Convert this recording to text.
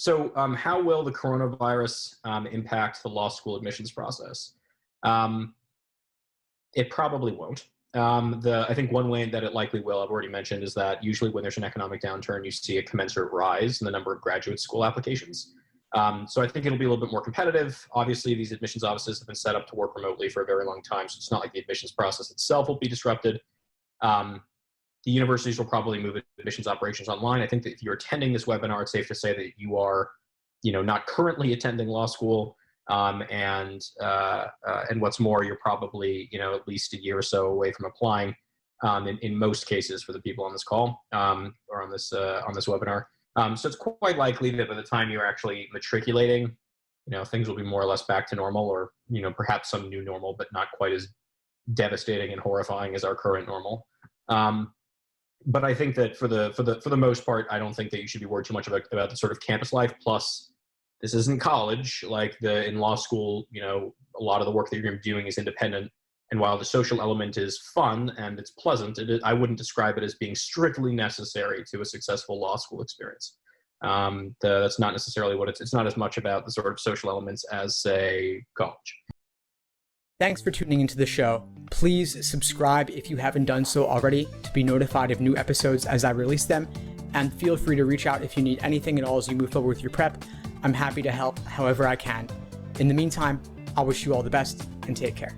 How will the coronavirus impact the law school admissions process? It probably won't. I think one way that it likely will, I've already mentioned, is that usually when there's an economic downturn, you see a commensurate rise in the number of graduate school applications. So I think it'll be a little bit more competitive. Obviously, these admissions offices have been set up to work remotely for a very long time, so it's not like the admissions process itself will be disrupted. The universities will probably move admissions operations online. I think that if you're attending this webinar, it's safe to say that you are, not currently attending law school. And what's more, you're probably, at least a year or so away from applying, in most cases for the people on this call, or on this webinar. So it's quite likely that by the time you're actually matriculating, things will be more or less back to normal, or, perhaps some new normal, but not quite as devastating and horrifying as our current normal. But I think that for the most part, I don't think that you should be worried too much about the sort of campus life. Plus, this isn't college. Like in law school, a lot of the work that you're going to be doing is independent. And while the social element is fun and it's pleasant, I wouldn't describe it as being strictly necessary to a successful law school experience. That's not necessarily what it's not as much about the sort of social elements as, say, college. Thanks for tuning into the show. Please subscribe if you haven't done so already to be notified of new episodes as I release them. And feel free to reach out if you need anything at all as you move forward with your prep. I'm happy to help however I can. In the meantime, I'll wish you all the best and take care.